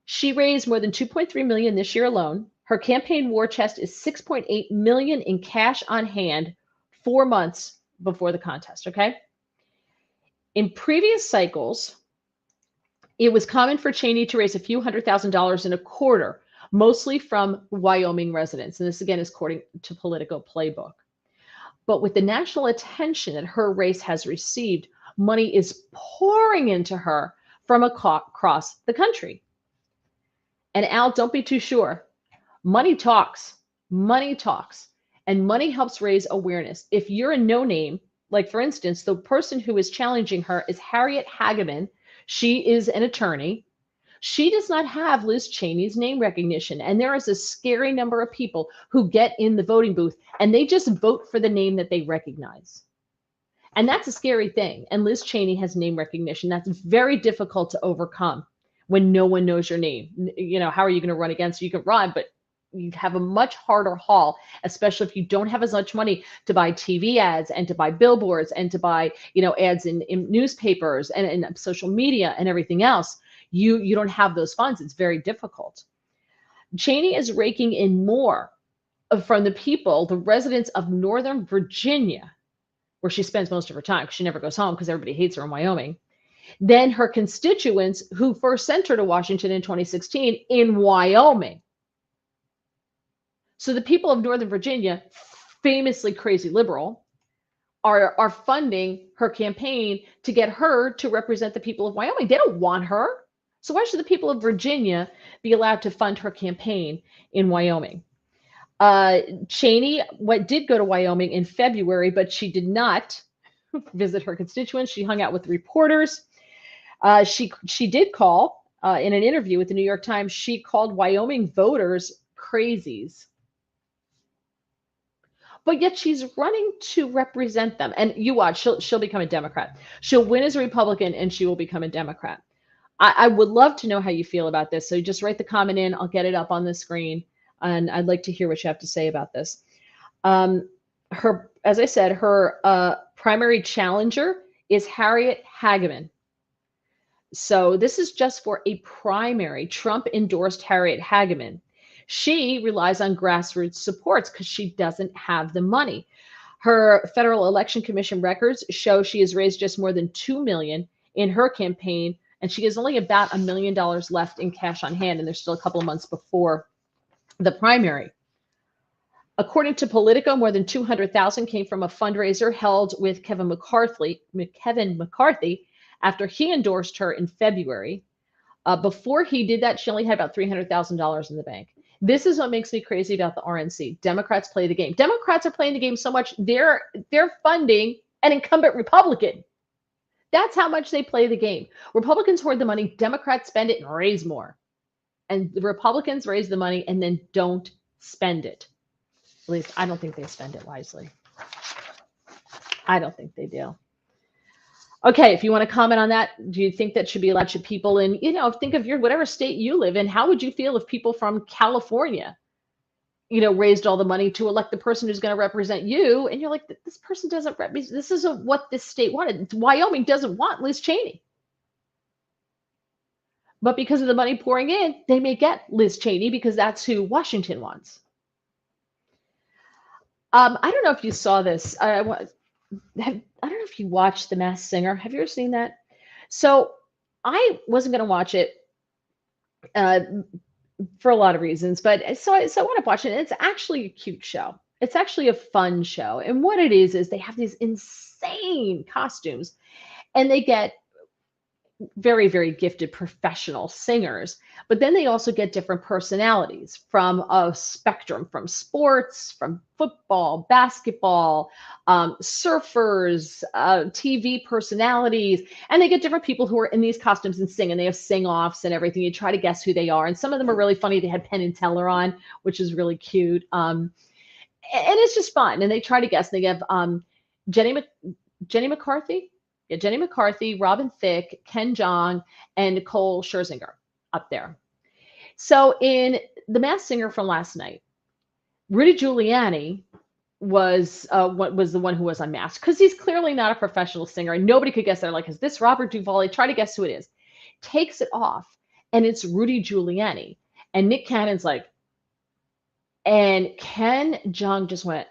S1: she raised more than $2.3 million this year alone. Her campaign war chest is $6.8 million in cash on hand 4 months before the contest, okay? In previous cycles, it was common for Cheney to raise a few $100,000 in a quarter, mostly from Wyoming residents. And this, again, is according to Politico Playbook. But with the national attention that her race has received, money is pouring into her from across the country. And Al, don't be too sure. Money talks. Money talks. And money helps raise awareness. If you're a no-name, like for instance, the person who is challenging her is Harriet Hageman. She is an attorney. She does not have Liz Cheney's name recognition. And there is a scary number of people who get in the voting booth and they just vote for the name that they recognize. And that's a scary thing. And Liz Cheney has name recognition. That's very difficult to overcome when no one knows your name. You know, how are you going to run against her? You can run, but you have a much harder haul, especially if you don't have as much money to buy TV ads and to buy billboards and to buy, you know, ads in newspapers and in social media and everything else. You don't have those funds. It's very difficult. Cheney is raking in more from the people, the residents of Northern Virginia, where she spends most of her time because she never goes home because everybody hates her in Wyoming, than her constituents who first sent her to Washington in 2016 in Wyoming. So the people of Northern Virginia, famously crazy liberal, are funding her campaign to get her to represent the people of Wyoming. They don't want her. So why should the people of Virginia be allowed to fund her campaign in Wyoming? Cheney did go to Wyoming in February, but she did not visit her constituents. She hung out with reporters. She did call in an interview with the New York Times. She called Wyoming voters crazies. But yet she's running to represent them. And you watch, she'll become a Democrat. She'll win as a Republican and she will become a Democrat. I would love to know how you feel about this. So just write the comment in. I'll get it up on the screen. And I'd like to hear what you have to say about this. As I said, her primary challenger is Harriet Hageman. So this is just for a primary. Trump endorsed Harriet Hageman. She relies on grassroots supports because she doesn't have the money. Her Federal Election Commission records show she has raised just more than $2 million in her campaign, and she has only about $1 million left in cash on hand, and there's still a couple of months before the primary. According to Politico, more than $200,000 came from a fundraiser held with Kevin McCarthy after he endorsed her in February. Before he did that, she only had about $300,000 in the bank. This is what makes me crazy about the RNC. Democrats play the game. Democrats are playing the game so much, they're funding an incumbent Republican. That's how much they play the game. Republicans hoard the money, Democrats spend it and raise more. And the Republicans raise the money and then don't spend it. At least I don't think they spend it wisely. I don't think they do. Okay, if you want to comment on that, do you think that should be allowed? Should people in, think of whatever state you live in, how would you feel if people from California, raised all the money to elect the person who's going to represent you? And you're like, this person doesn't represent, this isn't what this state wanted. Wyoming doesn't want Liz Cheney. But because of the money pouring in, they may get Liz Cheney because that's who Washington wants. I don't know if you saw this. I don't know if you watched The Masked Singer. Have you ever seen that? So I wasn't going to watch it for a lot of reasons, but so I want to watch it. And it's actually a cute show. It's actually a fun show. And what it is they have these insane costumes and they get very, very gifted professional singers, but then they also get different personalities from a spectrum, from sports, from football, basketball, surfers, TV personalities, and they get different people who are in these costumes and sing, and they have sing-offs and everything. You try to guess who they are, and some of them are really funny. They had Penn and Teller on, which is really cute, and it's just fun. And they try to guess. And they have Jenny McCarthy. Yeah, Jenny McCarthy, Robin Thicke, Ken Jeong, and Nicole Scherzinger up there. So in The Masked Singer from last night, Rudy Giuliani was the one who was unmasked because he's clearly not a professional singer and nobody could guess. They're like, is this Robert Duvall? Try to guess who it is. Takes it off and it's Rudy Giuliani. And Nick Cannon's like, and Ken Jeong just went,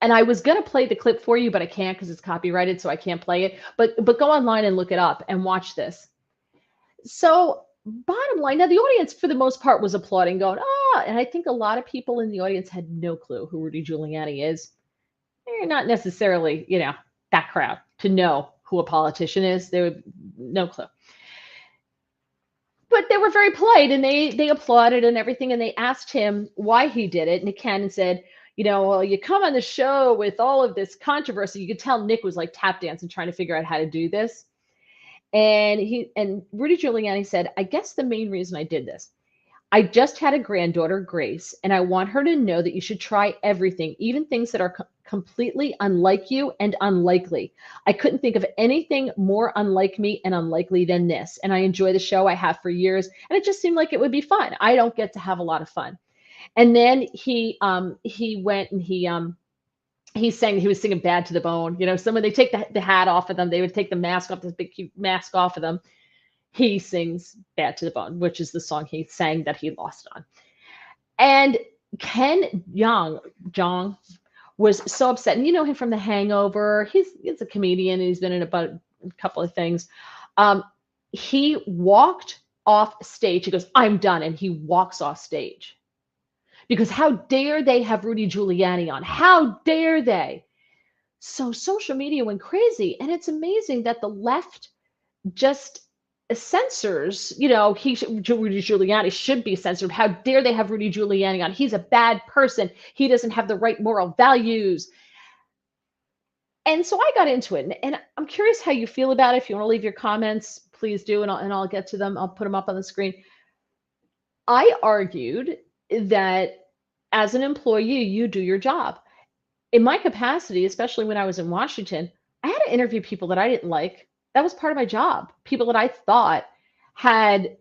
S1: And I was going to play the clip for you, but I can't because it's copyrighted, so I can't play it. But go online and look it up and watch this. So bottom line, now the audience for the most part was applauding, going, ah, and I think a lot of people in the audience had no clue who Rudy Giuliani is. They're not necessarily, that crowd to know who a politician is. They would no clue. But they were very polite and they applauded and everything. And they asked him why he did it. Nick Cannon said, well, you come on the show with all of this controversy. You could tell Nick was like tap dancing, trying to figure out how to do this. And Rudy Giuliani said, I guess the main reason I did this, I just had a granddaughter, Grace, and I want her to know that you should try everything, even things that are completely unlike you and unlikely. I couldn't think of anything more unlike me and unlikely than this. And I enjoy the show. I have for years. And it just seemed like it would be fun. I don't get to have a lot of fun. And then he went and he sang, he was singing Bad to the Bone. So when they take the hat off of them, they would take the mask off, this big cute mask off of them. He sings Bad to the Bone, which is the song he sang that he lost on. And Jeong was so upset. And you know him from The Hangover. He's a comedian. And he's been in about a couple of things. He walked off stage. He goes, I'm done. And he walks off stage. Because how dare they have Rudy Giuliani on? How dare they? So social media went crazy. And it's amazing that the left just censors, Rudy Giuliani should be censored. How dare they have Rudy Giuliani on? He's a bad person. He doesn't have the right moral values. And so I got into it. And I'm curious how you feel about it. If you want to leave your comments, please do. And I'll get to them. I'll put them up on the screen. I argued that as an employee, you do your job. In my capacity, especially when I was in Washington, I had to interview people that I didn't like. That was part of my job. People that I thought had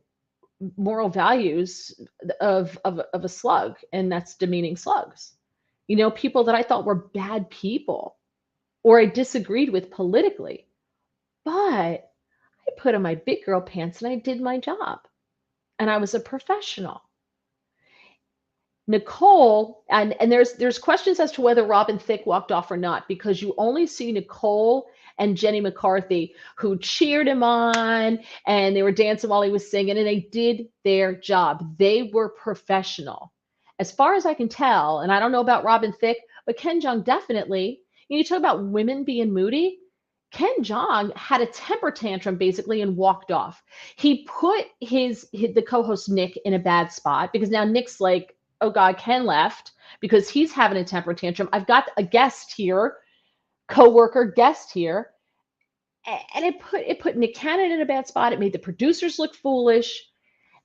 S1: moral values of a slug, and that's demeaning slugs. People that I thought were bad people or I disagreed with politically. But I put on my big girl pants and I did my job. And I was a professional. Nicole, and there's questions as to whether Robin Thicke walked off or not, because you only see Nicole and Jenny McCarthy, who cheered him on and they were dancing while he was singing, and they did their job. They were professional. As far as I can tell, and I don't know about Robin Thicke, but Ken Jeong definitely, you talk about women being moody, Ken Jeong had a temper tantrum basically and walked off. He put the co-host Nick in a bad spot because now Nick's like, oh God, Ken left because he's having a temper tantrum. I've got a guest here, co-worker guest here. And it put Nick Cannon in a bad spot. It made the producers look foolish.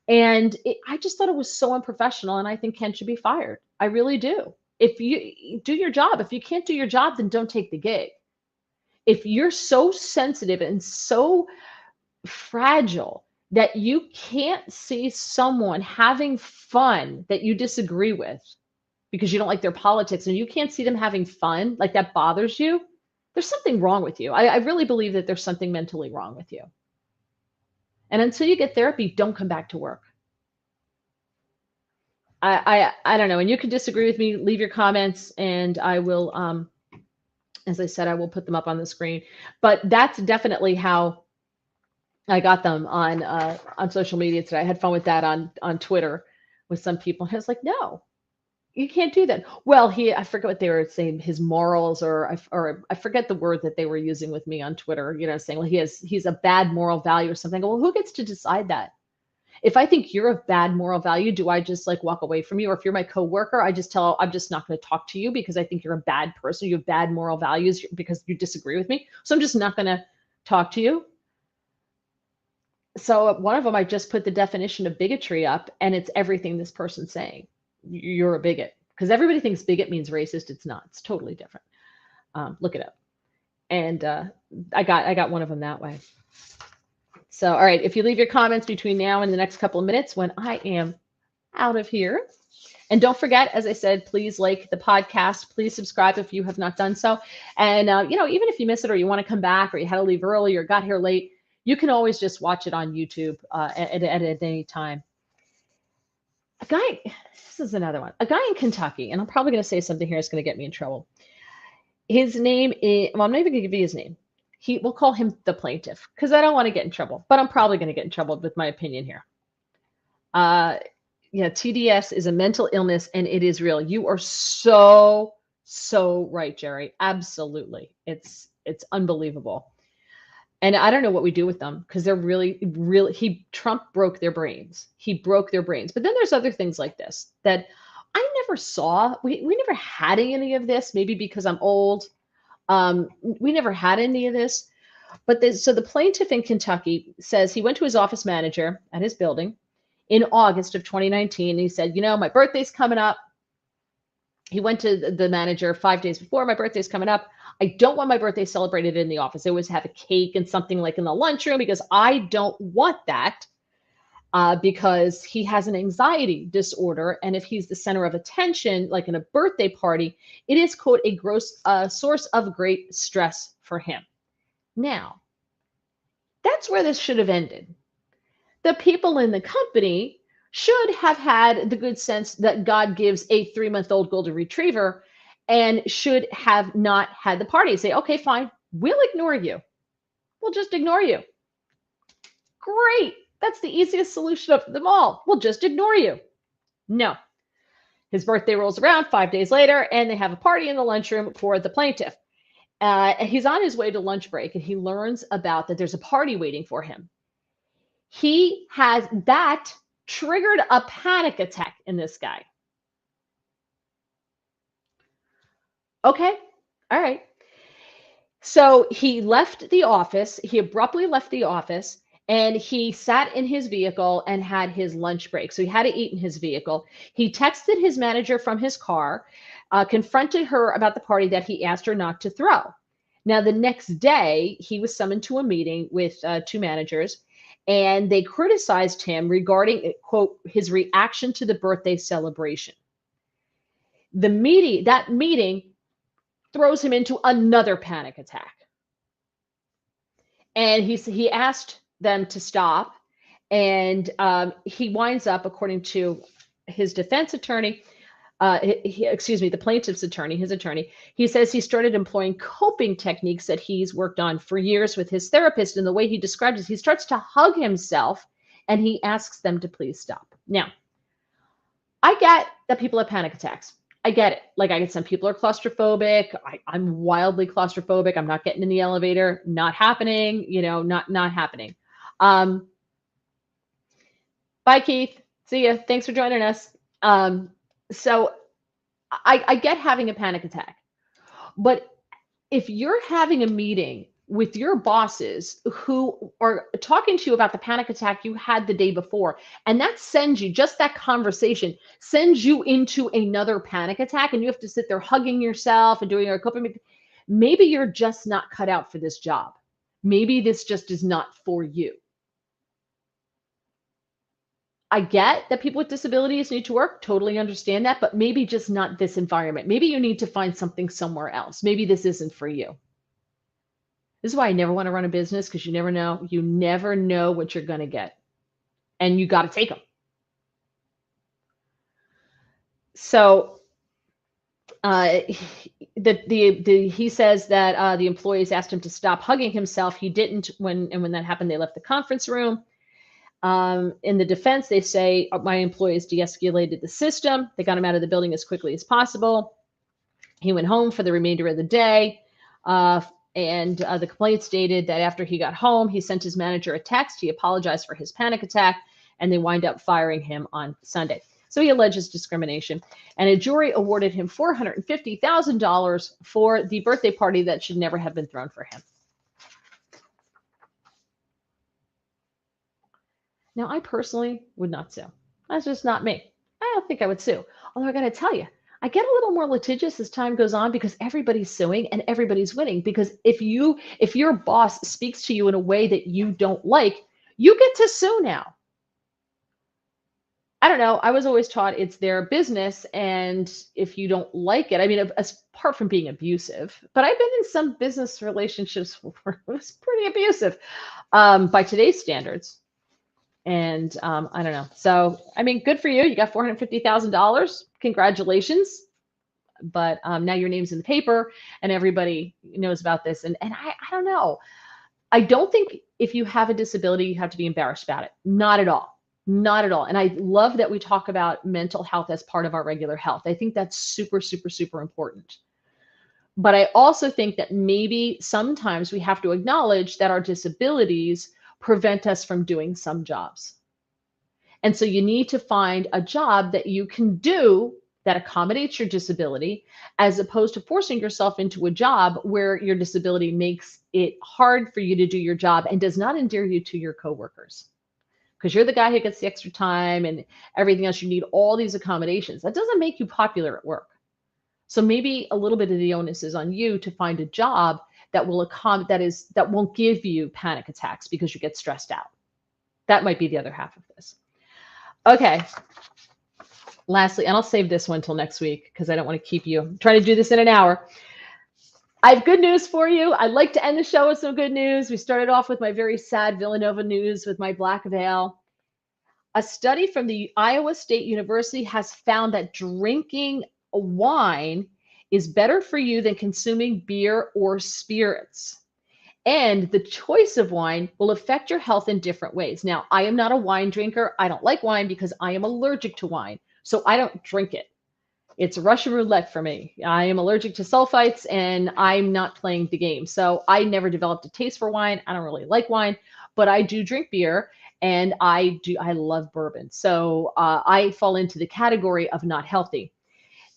S1: And I just thought it was so unprofessional. And I think Ken should be fired. I really do. If you do your job, if you can't do your job, then don't take the gig. If you're so sensitive and so fragile that you can't see someone having fun that you disagree with because you don't like their politics, and you can't see them having fun, like that bothers you, there's something wrong with you. I really believe that there's something mentally wrong with you. And until you get therapy, don't come back to work. I don't know. And you can disagree with me, leave your comments, and I will, as I said, I will put them up on the screen. But that's definitely how I got them on social media today. I had fun with that on Twitter with some people. I was like, no, you can't do that. Well, I forget what they were saying, his morals, or I forget the word that they were using with me on Twitter, saying, well, he's a bad moral value or something. Well, who gets to decide that? If I think you're of bad moral value, do I just like walk away from you? Or if you're my coworker, I'm just not going to talk to you because I think you're a bad person. You have bad moral values because you disagree with me. So I'm just not going to talk to you. So one of them, I just put the definition of bigotry up, and it's everything this person's saying. You're a bigot, because everybody thinks bigot means racist. It's not. It's totally different. Look it up. And I got one of them that way. So, all right, if you leave your comments between now and the next couple of minutes when I am out of here. And don't forget, as I said, please like the podcast. Please subscribe if you have not done so. And, even if you miss it, or you want to come back, or you had to leave early, or got here late, you can always just watch it on YouTube at any time. This is another one. A guy in Kentucky, and I'm probably going to say something here that's going to get me in trouble. His name is, well, I'm not even going to give you his name. We'll call him the plaintiff because I don't want to get in trouble, but I'm probably going to get in trouble with my opinion here. Yeah, TDS is a mental illness and it is real. You are so right, Jerry. Absolutely. It's unbelievable. And I don't know what we do with them because they're really Trump broke their brains. He broke their brains. But then there's other things like this that I never saw. We never had any of this, maybe because I'm old. We never had any of this. But so the plaintiff in Kentucky says he went to his office manager at his building in August of 2019. And he said, my birthday's coming up. He went to the manager 5 days before, my birthday's coming up. I don't want my birthday celebrated in the office. They always have a cake and something like in the lunchroom because I don't want that because he has an anxiety disorder. And if he's the center of attention, like in a birthday party, it is, quote, a gross source of great stress for him. Now, that's where this should have ended. The people in the company should have had the good sense that God gives a 3-month-old golden retriever and should have not had the party. Say, okay, fine, we'll ignore you. We'll just ignore you. Great. That's the easiest solution of them all. We'll just ignore you. No. His birthday rolls around 5 days later, and they have a party in the lunchroom for the plaintiff. He's on his way to lunch break, and he learns about that there's a party waiting for him. He has that triggered a panic attack in this guy. Okay. All right. So he left the office. He abruptly left the office and he sat in his vehicle and had his lunch break. So he had to eat in his vehicle. He texted his manager from his car, confronted her about the party that he asked her not to throw. Now, the next day, he was summoned to a meeting with 2 managers, and they criticized him regarding, quote, his reaction to the birthday celebration. That meeting throws him into another panic attack. And he asked them to stop, and he winds up, according to his defense attorney, the plaintiff's attorney, his attorney, he says he started employing coping techniques that he's worked on for years with his therapist. And the way he described it, he starts to hug himself and he asks them to please stop. Now, I get that people have panic attacks. I get it. Like, I get some people are claustrophobic. I'm wildly claustrophobic. I'm not getting in the elevator. Not happening. Not happening. Bye, Keith. See ya. Thanks for joining us. So I get having a panic attack, but if you're having a meeting with your bosses who are talking to you about the panic attack you had the day before, and that sends you, just that conversation sends you into another panic attack, and you have to sit there hugging yourself and doing your coping, maybe you're just not cut out for this job. Maybe this just is not for you. I get that people with disabilities need to work, totally understand that, but maybe just not this environment. Maybe you need to find something somewhere else. Maybe this isn't for you. This is why I never want to run a business, because you never know. You never know what you're going to get. And you got to take them. So he says that the employees asked him to stop hugging himself. He didn't. When that happened, they left the conference room. In the defense, they say my employees de-escalated the system. They got him out of the building as quickly as possible. He went home for the remainder of the day. And the complaint stated that after he got home, he sent his manager a text. He apologized for his panic attack, and they wind up firing him on Sunday. So he alleges discrimination. And a jury awarded him $450,000 for the birthday party that should never have been thrown for him. Now, I personally would not sue. That's just not me. I don't think I would sue. Although I got to tell you, I get a little more litigious as time goes on because everybody's suing and everybody's winning. Because if your boss speaks to you in a way that you don't like, you get to sue now. I don't know. I was always taught it's their business, and if you don't like it, I mean, apart from being abusive, but I've been in some business relationships where it was pretty abusive by today's standards. And I don't know. So, I mean, good for you. You got $450,000. Congratulations. but now your name's in the paper and everybody knows about this. And I don't know. I don't think if you have a disability, you have to be embarrassed about it. Not at all. Not at all. And I love that we talk about mental health as part of our regular health. I think that's super, super, super important. But I also think that maybe sometimes we have to acknowledge that our disabilities prevent us from doing some jobs. And so you need to find a job that you can do that accommodates your disability, as opposed to forcing yourself into a job where your disability makes it hard for you to do your job and does not endear you to your coworkers. Because you're the guy who gets the extra time and everything else. You need all these accommodations. That doesn't make you popular at work. So maybe a little bit of the onus is on you to find a job that will that won't give you panic attacks because you get stressed out. That might be the other half of this. Okay. Lastly, and I'll save this one till next week because I don't want to keep you. I'm trying to do this in an hour. I have good news for you. I'd like to end the show with some good news. We started off with my very sad Villanova news with my black veil. A study from the Iowa State University has found that drinking wine is better for you than consuming beer or spirits. And the choice of wine will affect your health in different ways. Now, I am not a wine drinker. I don't like wine because I am allergic to wine. So I don't drink it. It's Russian roulette for me. I am allergic to sulfites and I'm not playing the game. So I never developed a taste for wine. I don't really like wine, but I do drink beer and I love bourbon. So I fall into the category of not healthy.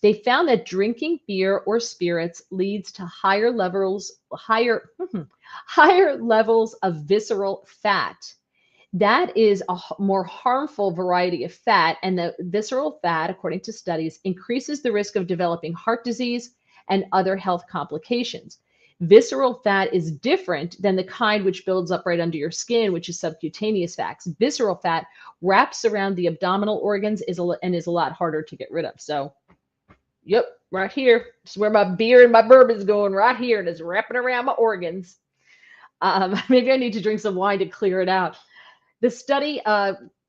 S1: They found that drinking beer or spirits leads to higher levels of visceral fat. That is a more harmful variety of fat, and the visceral fat, according to studies, increases the risk of developing heart disease and other health complications. Visceral fat is different than the kind which builds up right under your skin, which is subcutaneous fat. Visceral fat wraps around the abdominal organs and is a lot harder to get rid of. So, yep, right here. This is where my beer and my bourbon's going, right here, and it's wrapping around my organs. Maybe I need to drink some wine to clear it out. The study,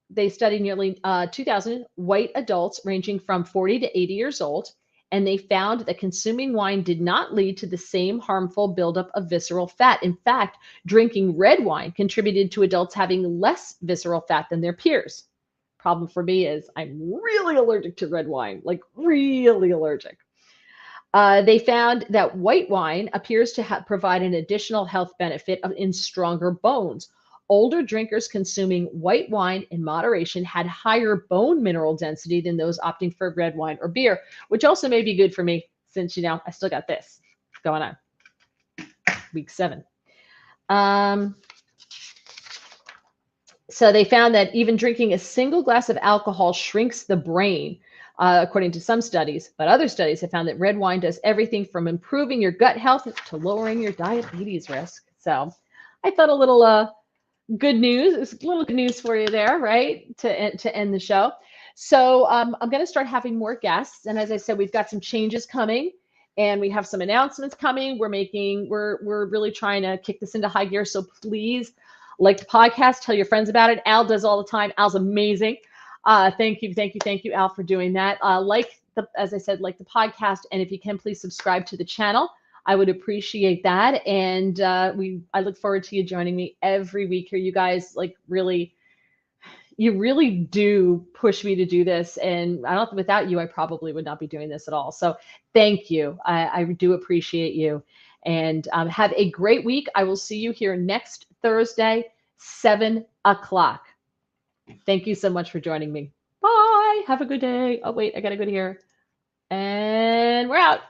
S1: they studied nearly 2,000 white adults ranging from 40 to 80 years old, and they found that consuming wine did not lead to the same harmful buildup of visceral fat. In fact, drinking red wine contributed to adults having less visceral fat than their peers. Problem for me is I'm really allergic to red wine, like really allergic. They found that white wine appears to provide an additional health benefit in stronger bones. Older drinkers consuming white wine in moderation had higher bone mineral density than those opting for red wine or beer, which also may be good for me since, I still got this going on. Week 7. So they found that even drinking a single glass of alcohol shrinks the brain, according to some studies. But other studies have found that red wine does everything from improving your gut health to lowering your diabetes risk. So I thought a little good news. It's a little good news for you there, right? To end the show. So I'm going to start having more guests. And as I said, we've got some changes coming and we have some announcements coming. We're really trying to kick this into high gear. So please like the podcast, tell your friends about it. Al does all the time. Al's amazing. Thank you, Al, for doing that. As I said, like the podcast. And if you can, please subscribe to the channel. I would appreciate that. And I look forward to you joining me every week here. You guys you really do push me to do this. And without you, I probably would not be doing this at all. So thank you. I do appreciate you. And have a great week. I will see you here next Thursday, 7 o'clock. Thank you so much for joining me. Bye. Have a good day. Oh, wait, I got to go to here. And we're out.